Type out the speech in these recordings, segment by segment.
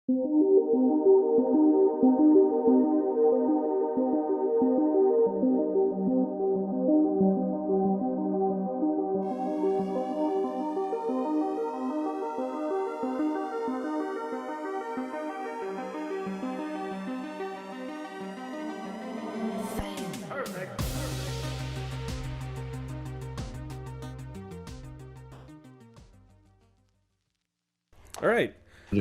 All right,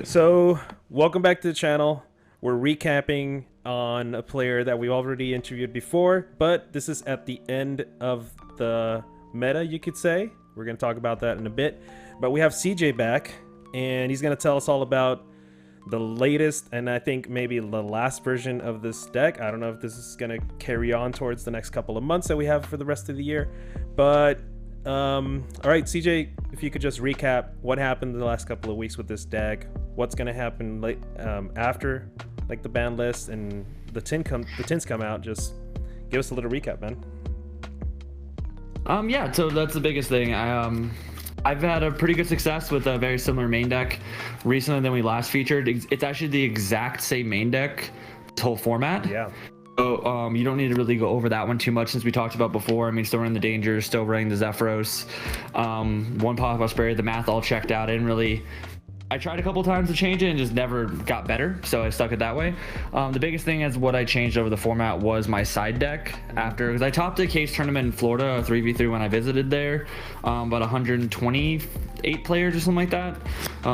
so welcome back to the channel. We're recapping on a player that we already interviewed before, but this is at the end of the meta, you could say. We're going to talk about that in a bit, but we have CJ back, and he's going to tell us all about the latest, and I think maybe the last version of this deck. I don't know if this is going to carry on towards the next couple of months that we have for the rest of the year, but all right, CJ, if you could just recap what happened in the last couple of weeks with this deck, what's going to happen late, after like the ban list and the tins come out. Just give us a little recap, man. Yeah, so that's the biggest thing. I've had a pretty good success with a very similar main deck recently than we last featured. It's actually the exact same main deck, this whole format. Yeah. So you don't need to really go over that one too much, since we talked about before. I mean, still running the Dangers, still running the Zephyros, one pop-up spray, the math all checked out. I tried a couple times to change it and just never got better, so I stuck it that way. The biggest thing is what I changed over the format was my side deck because I topped a case tournament in Florida, a 3v3 when I visited there, about 128 players or something like that.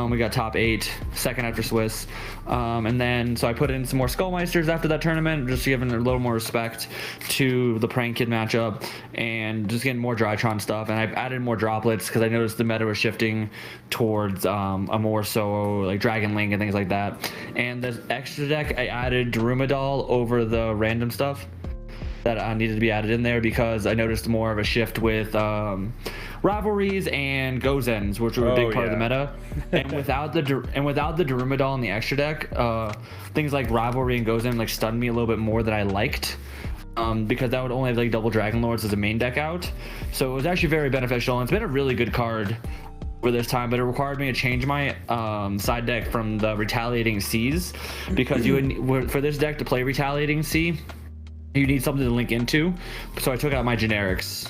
We got top 8, second after Swiss, and then so I put in some more Skullmeisters after that tournament, just giving a little more respect to the Prank Kid matchup and just getting more Drytron stuff. And I've added more droplets because I noticed the meta was shifting towards a more so like Dragon Link and things like that. And this extra deck, I added Dromedal over the random stuff that needed to be added in there because I noticed more of a shift with rivalries and Gozens, which were a big part of the meta. And without the Dromedal in the extra deck, things like rivalry and Gozen like stunned me a little bit more than I liked. Because that would only have like double Dragon Lords as a main deck out. So it was actually very beneficial, and it's been a really good card for this time, but it required me to change my side deck from the Retaliating Seas, because for this deck to play Retaliating Sea, you need something to link into. So I took out my generics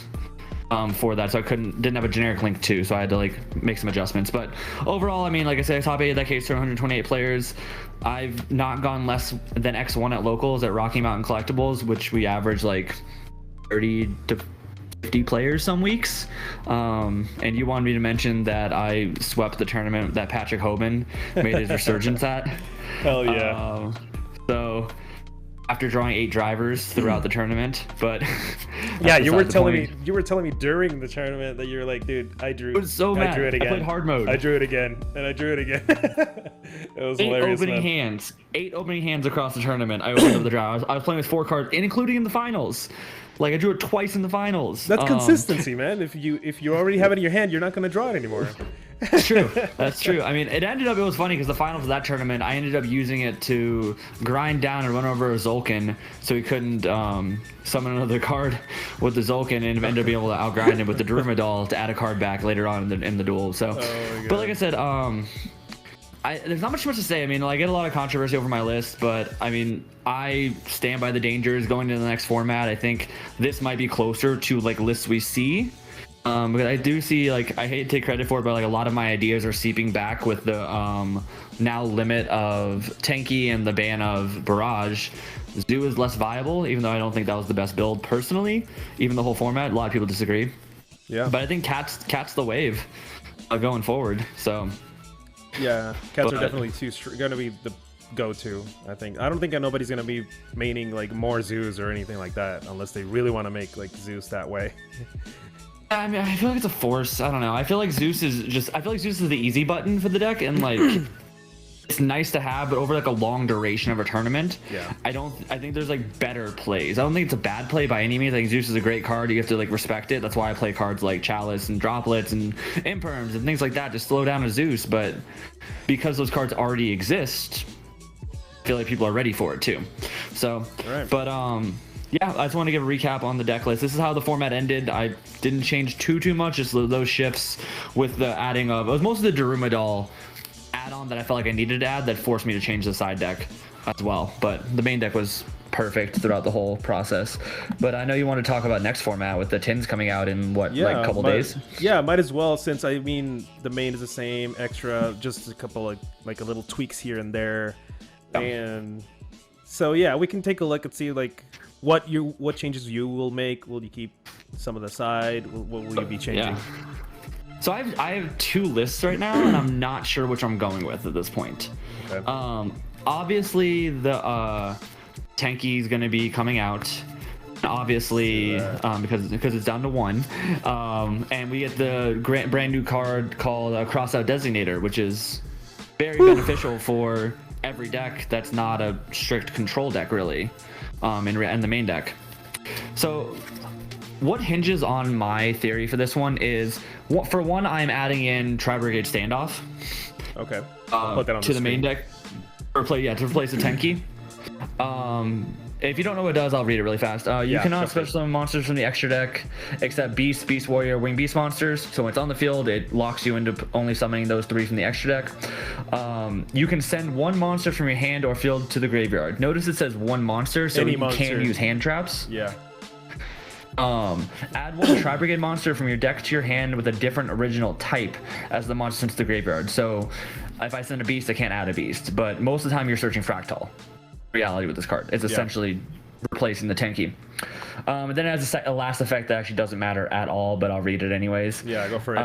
for that, so I didn't have a generic link too, so I had to like make some adjustments. But overall, I mean, like I said, top 8 of that case to 128 players. I've not gone less than X1 at locals at Rocky Mountain Collectibles, which we average like 30 to 50 players some weeks. And you wanted me to mention that I swept the tournament that Patrick Hoban made his resurgence at. Hell yeah. So after drawing 8 drivers throughout the tournament, but yeah, you were telling me during the tournament that you're like, dude, I drew mad. I drew it again. I played hard mode. I drew it again, and I drew it again. It was hilarious. 8 opening hands across the tournament. I opened up the draw. I was playing with 4 cards, including in the finals. Like I drew it twice in the finals. That's consistency, man. If you already have it in your hand, you're not going to draw it anymore. That's true. That's true. I mean, it was funny because the finals of that tournament, I ended up using it to grind down and run over a Zolkin, so he couldn't summon another card with the Zolkin, and ended up being able to outgrind him with the Dromedal to add a card back later on in the duel. So, but like I said, there's not much to say. I mean, I get a lot of controversy over my list, but I mean, I stand by the Dangers going into the next format. I think this might be closer to like lists we see. Because I do see, like, I hate to take credit for it, but like a lot of my ideas are seeping back with the now limit of Tanky and the ban of Barrage. Zoo is less viable, even though I don't think that was the best build personally. Even the whole format, a lot of people disagree. Yeah. But I think Cat's the wave going forward. So. Yeah, Cats are definitely going to be the go-to. I think. I don't think nobody's going to be maining like more Zeus or anything like that, unless they really want to make like Zeus that way. I mean, I feel like it's a force. I don't know. I feel like Zeus is the easy button for the deck, and like it's nice to have, but over like a long duration of a tournament, I think there's like better plays. I don't think it's a bad play by any means. I think Zeus is a great card. You have to like respect it. That's why I play cards like Chalice and Droplets and Imperms and things like that to slow down a Zeus. But because those cards already exist, I feel like people are ready for it too. So, but yeah, I just want to give a recap on the deck list. This is how the format ended. I didn't change too much, just those shifts with the adding of, it was mostly the Dromedal add-on that I felt like I needed to add that forced me to change the side deck as well. But the main deck was perfect throughout the whole process. But I know you want to talk about next format with the tins coming out in what, like a couple days? Yeah, might as well, since I mean the main is the same, extra, just a couple of like a little tweaks here and there. And so yeah, we can take a look and see like what changes you will make. Will you keep some of the side? What will you be changing? So I have 2 lists right now, and I'm not sure which I'm going with at this point. Okay. Obviously the Tenki is going to be coming out, obviously, because it's down to 1, and we get the brand new card called Cross Out Designator, which is very beneficial for every deck that's not a strict control deck, really, in the main deck. So what hinges on my theory for this one is, for one, I'm adding in Brigade Standoff. Okay. I'll put that on to the main deck, to replace the Tenki. If you don't know what it does, I'll read it really fast. You cannot special summon monsters from the extra deck except Beast, Beast Warrior, Wing Beast monsters. So when it's on the field, it locks you into only summoning those 3 from the extra deck. You can send 1 monster from your hand or field to the graveyard. Notice it says 1 monster, so you can use hand traps. Yeah. Add 1 Tri-Brigade monster from your deck to your hand with a different original type as the monster sent to the graveyard. So if I send a beast, I can't add a beast, but most of the time you're searching Fractal. Reality with this card, it's essentially replacing the Tenki. And then it has a last effect that actually doesn't matter at all, but I'll read it anyways. Yeah, go for it.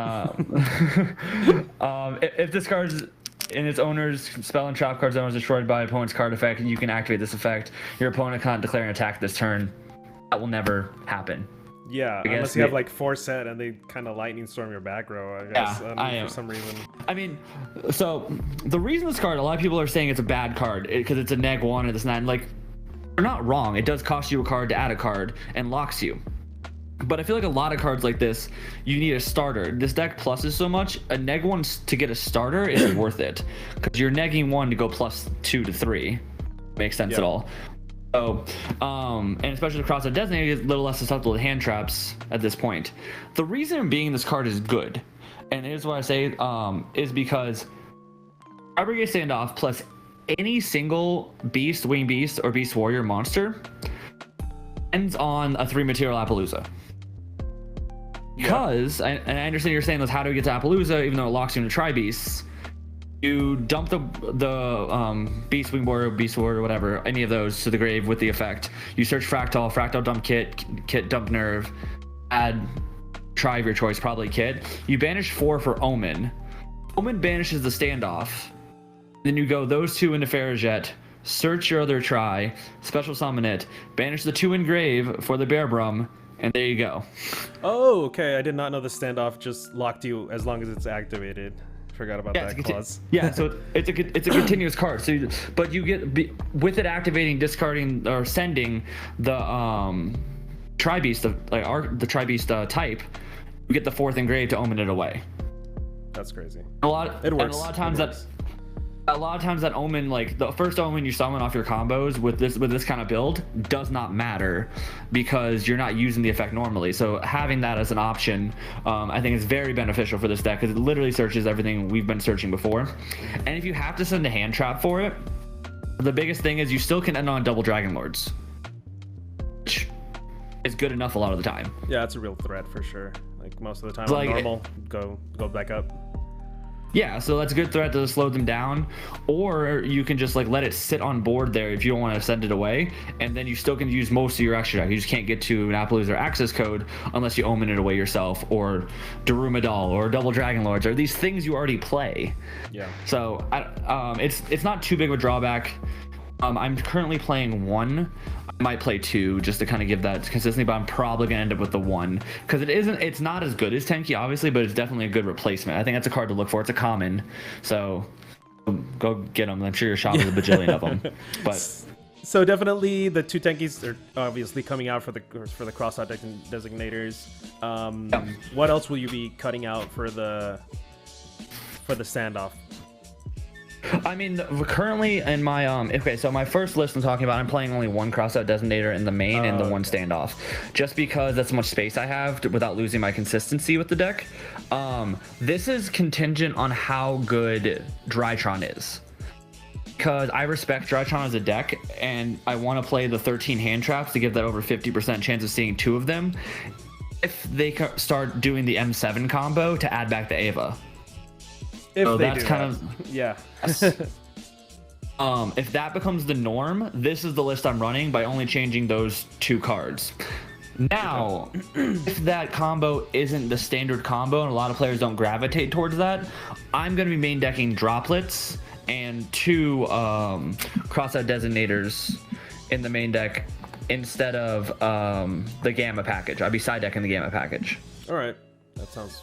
If this card's in its owner's spell and trap card zone is destroyed by opponent's card effect, you can activate this effect. Your opponent can't declare an attack this turn. That will never happen. Yeah, unless you have like 4 set and they kind of lightning storm your back row, I guess. For some reason. I mean, so the reason this card, a lot of people are saying it's a bad card because it's a -1 and this and that. And like, they're not wrong. It does cost you a card to add a card and locks you. But I feel like a lot of cards like this, you need a starter. This deck pluses so much, a -1 to get a starter isn't worth it because you're negging 1 to go +2 to 3. Makes sense at all. So, and especially the Cross Out Designator is a little less susceptible to hand traps at this point. The reason being this card is good, and here's what I say, is because Brigade Standoff plus any single Beast, Wing Beast, or Beast Warrior monster ends on a 3 material Appaloosa. Because, and I understand you're saying this, how do we get to Appaloosa even though it locks you into Tri-Beasts? You dump the Beast, Wing Warrior, Beast Warrior, whatever, any of those to the grave with the effect. You search Fractal dump Kit dump Nerve, add Tri of your choice, probably Kit. You banish 4 for Omen. Omen banishes the Standoff. Then you go those 2 into Farrajet, search your other Tri, special summon it, banish the 2 in grave for the Bear Brum, and there you go. Oh, okay. I did not know the Standoff just locked you as long as it's activated. Forgot about that clause. Yeah, so it's a continuous card. So, but you get with it activating, discarding, or sending the Tri-Beast, the Tri-Beast type, you get the 4th engrave to omen it away. That's crazy. It works. And a lot of times that omen, like the first omen you summon off your combos with this kind of build does not matter because you're not using the effect normally. So having that as an option, I think is very beneficial for this deck because it literally searches everything we've been searching before. And if you have to send a hand trap for it, the biggest thing is you still can end on double Dragon Lords, which is good enough a lot of the time. Yeah, it's a real threat for sure. Like most of the time, like, normal, go back up. Yeah, so that's a good threat to slow them down, or you can just like let it sit on board there if you don't want to send it away, and then you still can use most of your extra deck. You just can't get to an Appaloosa or access code unless you omen it away yourself, or Daruma Doll, or Double Dragon Lords, or these things you already play. Yeah. So it's not too big of a drawback. I'm currently playing 1. I might play 2 just to kind of give that consistency, but I'm probably gonna end up with the 1 because it's not as good as Tenki obviously, but it's definitely a good replacement. I think that's a card to look for. It's a common, so go get them. I'm sure your shop has a bajillion of them. But so definitely the 2 Tenkis are obviously coming out for the Cross Out Designators. What else will you be cutting out for the Standoff? I mean, currently in my okay, so my first list I'm talking about, I'm playing only one crossout designator in the main and the one standoff, just because that's how much space I have without losing my consistency with the deck. This is contingent on how good Drytron is, because I respect Drytron as a deck, and I want to play the 13 hand traps to give that over 50% chance of seeing 2 of them. If they start doing the M7 combo to add back the Ava. If that's kind of yeah. If that becomes the norm, this is the list I'm running by only changing those 2 cards. Now, if that combo isn't the standard combo and a lot of players don't gravitate towards that, I'm going to be main decking droplets and 2 crossout designators in the main deck instead of the Gamma package. I'll be side decking the Gamma package. All right. That sounds...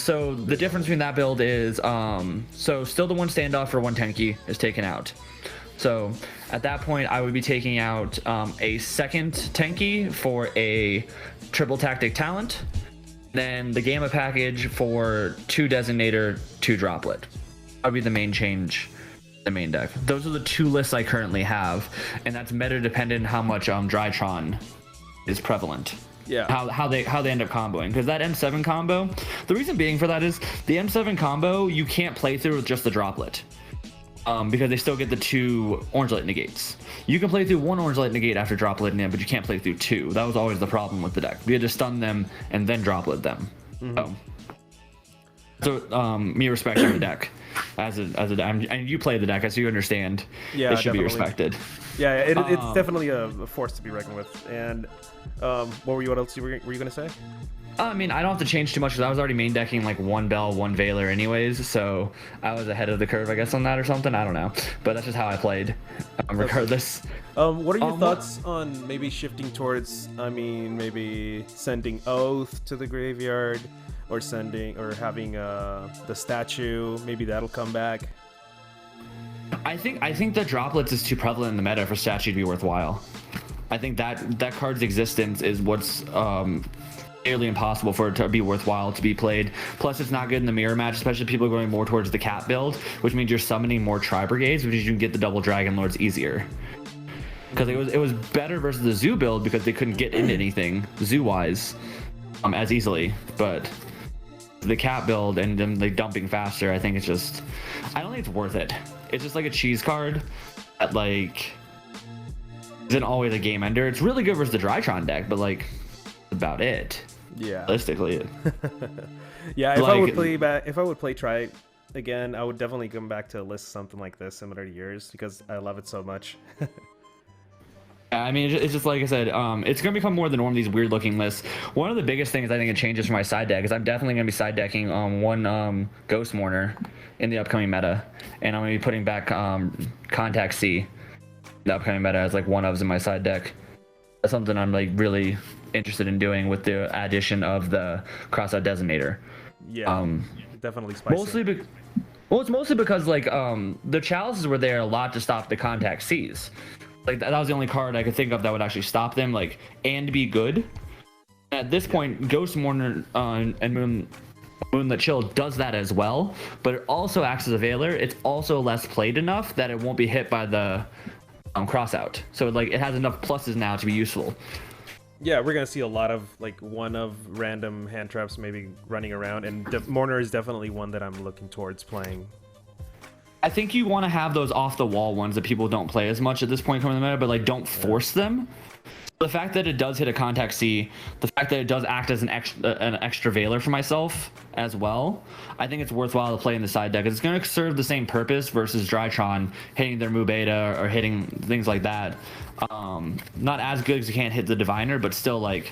So the difference between that build is, so still the one standoff for one Tenki is taken out. So at that point, I would be taking out a second Tenki for a triple tactic talent, then the Gamma package for 2 designator, 2 droplet. That would be the main change, the main deck. Those are the 2 lists I currently have, and that's meta dependent how much Drytron is prevalent. Yeah. How they end up comboing, because that M7 combo, the reason being for that is the M7 combo you can't play through with just the droplet, because they still get the 2 orange light negates. You can play through 1 orange light negate after droplet in, but you can't play through 2. That was always the problem with the deck. We had to stun them and then droplet them. So me respecting the deck as a and you play the deck, so you understand. Yeah, it should definitely be respected. Yeah, it's definitely a force to be reckoned with. And what else were you gonna say? I mean, I don't have to change too much because I was already main decking like 1 Bell, 1 Veiler anyways, so I was ahead of the curve, I guess, on that or something. I don't know, but that's just how I played. Regardless. What are your thoughts on maybe shifting towards, maybe sending Oath to the graveyard, or having the statue? Maybe that'll come back. I think the droplets is too prevalent in the meta for statue to be worthwhile. I think that card's existence is what's nearly impossible for it to be worthwhile to be played. Plus, it's not good in the mirror match, especially if people are going more towards the cat build, which means you're summoning more tri-brigades, which means you can get the double dragon lords easier. Because it was better versus the zoo build because they couldn't get into anything zoo wise as easily, but the cat build and them like dumping faster, I think it's just, I don't think it's worth it. It's just like a cheese card that like isn't always a game ender. It's really good versus the Drytron deck, but like about it. Yeah. Realistically. Yeah, if I would play Tri again, I would definitely come back to a list something like this similar to yours because I love it so much. I mean, it's just like I said, it's going to become more the norm, these weird looking lists. One of the biggest things I think it changes for my side deck is I'm definitely going to be side decking 1 Ghost Mourner in the upcoming meta. And I'm going to be putting back Contact C in the upcoming meta as like 1-ofs in my side deck. That's something I'm like really interested in doing with the addition of the crossout designator. Yeah, definitely spicy. It's mostly because like the chalices were there a lot to stop the Contact Cs. Like that was the only card I could think of that would actually stop them, like, and be good. At this point, Ghost Mourner and Moonlit Chill does that as well, but it also acts as a Veiler. It's also less played enough that it won't be hit by the crossout. So like it has enough pluses now to be useful. Yeah, we're gonna see a lot of like 1-of random hand traps maybe running around, and Mourner is definitely one that I'm looking towards playing. I think you want to have those off the wall ones that people don't play as much at this point coming in the meta, but like don't force them. The fact that it does hit a Contact C, the fact that it does act as an extra Veiler for myself as well, I think it's worthwhile to play in the side deck. It's going to serve the same purpose versus Drytron hitting their Mu Beta or hitting things like that. Not as good as you can't hit the Diviner, but still like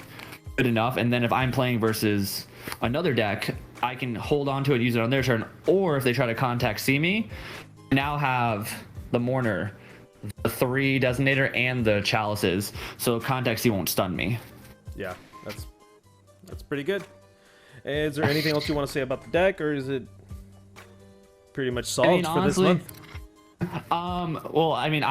good enough. And then if I'm playing versus another deck, I can hold on to it, use it on their turn, or if they try to Contact C me, I now have the Mourner, the 3 designator, and the chalices, so Contact C won't stun me. Yeah, that's pretty good. Is there anything else you want to say about the deck, or is it pretty much solved for this month? Well, I mean,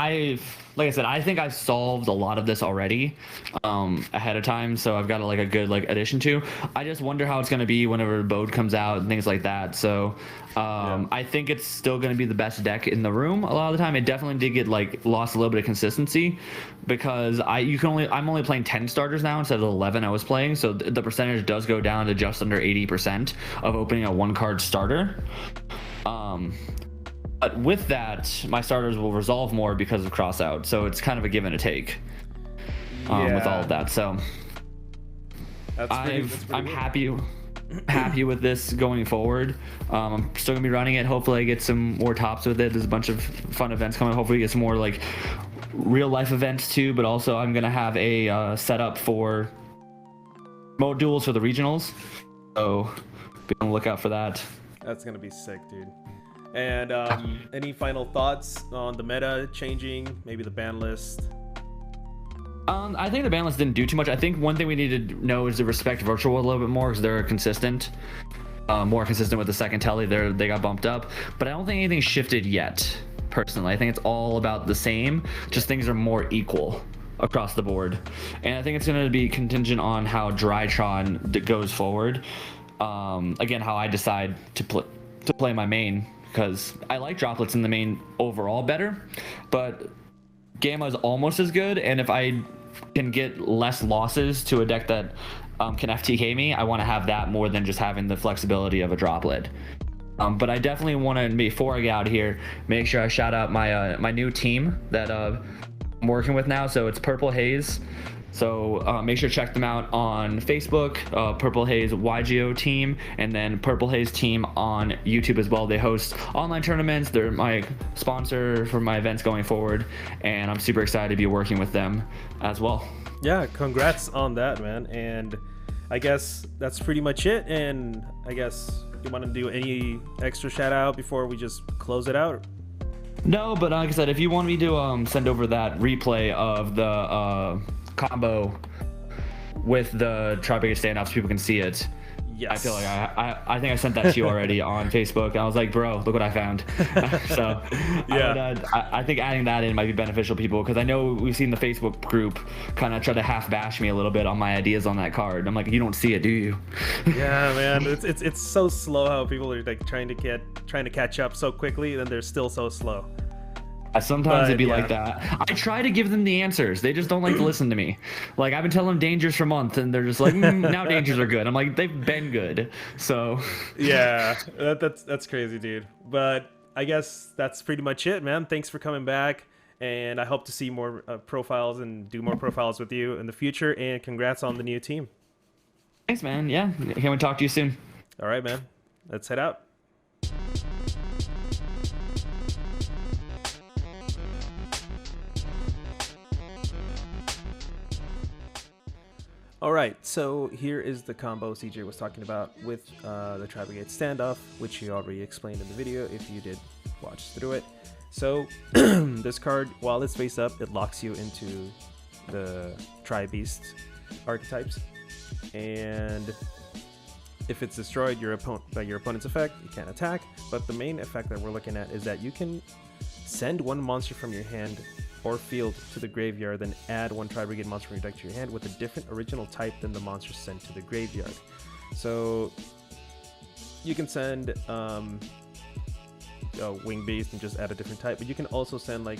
like I said, I think I've solved a lot of this already, ahead of time. So I've got like a good like addition to. I just wonder how it's going to be whenever Bode comes out and things like that. So, I think it's still going to be the best deck in the room a lot of the time. It definitely did get like lost a little bit of consistency because I'm only playing 10 starters now instead of 11 I was playing. So the percentage does go down to just under 80% of opening a 1-card starter. But with that, my starters will resolve more because of cross out. So it's kind of a give and a take with all of that. So I'm happy with this going forward. I'm still gonna be running it. Hopefully I get some more tops with it. There's a bunch of fun events coming. Hopefully get some more like real life events too. But also I'm gonna have a setup for mode duels for the regionals. So be on the lookout for that. That's gonna be sick, dude. And any final thoughts on the meta changing, maybe the ban list? I think the ban list didn't do too much. I think one thing we need to know is to respect Virtual World a little bit more because they're consistent, more consistent with the second telly. They got bumped up, but I don't think anything shifted yet. Personally, I think it's all about the same. Just things are more equal across the board, and I think it's going to be contingent on how Drytron goes forward. Again, how I decide to play my main. Because I like droplets in the main overall better, but Gamma is almost as good, and if I can get less losses to a deck that can FTK me, I want to have that more than just having the flexibility of a droplet. But I definitely want to, before I get out of here, make sure I shout out my new team that I'm working with now. So it's Purple Haze. So make sure to check them out on Facebook, Purple Haze YGO team, and then Purple Haze team on YouTube as well. They host online tournaments. They're my sponsor for my events going forward, and I'm super excited to be working with them as well. Yeah, congrats on that, man. And I guess that's pretty much it. And I guess you want to do any extra shout out before we just close it out? No, but like I said, if you want me to send over that replay of the combo with the Brigade standoffs, people can see it. Yes. I feel like I think I sent that to you already on Facebook. I was like, bro, look what I found. So yeah, I think adding that in might be beneficial to people, because I know we've seen the Facebook group kind of try to half bash me a little bit on my ideas on that card. I'm like, you don't see it, do you? Yeah, man, it's so slow how people are like trying to catch up so quickly, and they're still so slow. Sometimes it'd be like that. I try to give them the answers. They just don't like to listen to me. Like, I've been telling them dangers for months, and they're just like, now dangers are good. I'm like, they've been good. So yeah, that's crazy, dude. But I guess that's pretty much it, man. Thanks for coming back, and I hope to see more profiles and do more profiles with you in the future. And congrats on the new team. Thanks, man. Yeah, can't wait to talk to you soon. All right, man. Let's head out. Alright, so here is the combo CJ was talking about with the Brigade standoff, which he already explained in the video if you did watch through it. So this card, while it's face up, it locks you into the Tri-Beast archetypes, and if it's destroyed by your opponent's effect, you can't attack. But the main effect that we're looking at is that you can send one monster from your hand or field to the graveyard, then add one Brigade monster from your deck to your hand with a different original type than the monster sent to the graveyard. So you can send Wing Beast and just add a different type, but you can also send like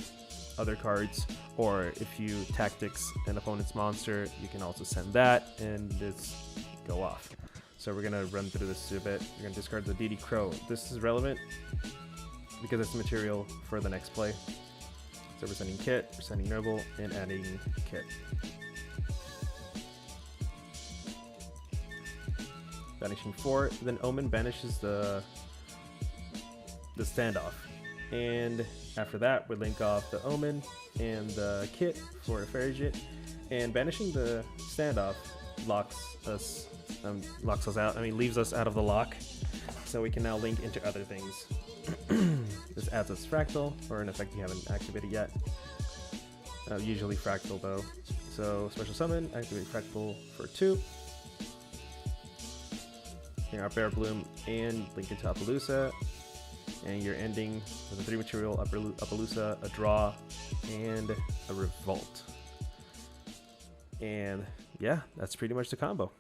other cards, or if you tactics an opponent's monster, you can also send that and just go off. So we're gonna run through this a bit. You're gonna discard the DD Crow. This is relevant because it's material for the next play. So we're sending Kit, we're sending Noble, and adding Kit. Banishing 4, then Omen banishes the standoff. And after that, we link off the Omen and the Kit for a Ferrigit. And banishing the standoff locks us out. I mean, leaves us out of the lock. So we can now link into other things. This adds us Fractal, or an effect you haven't activated yet. Usually Fractal though. So special summon, activate Fractal for 2. Bring our Bear Bloom and link into Appaloosa. and you're ending with a 3 material Appaloosa, a draw, and a revolt. And yeah, that's pretty much the combo.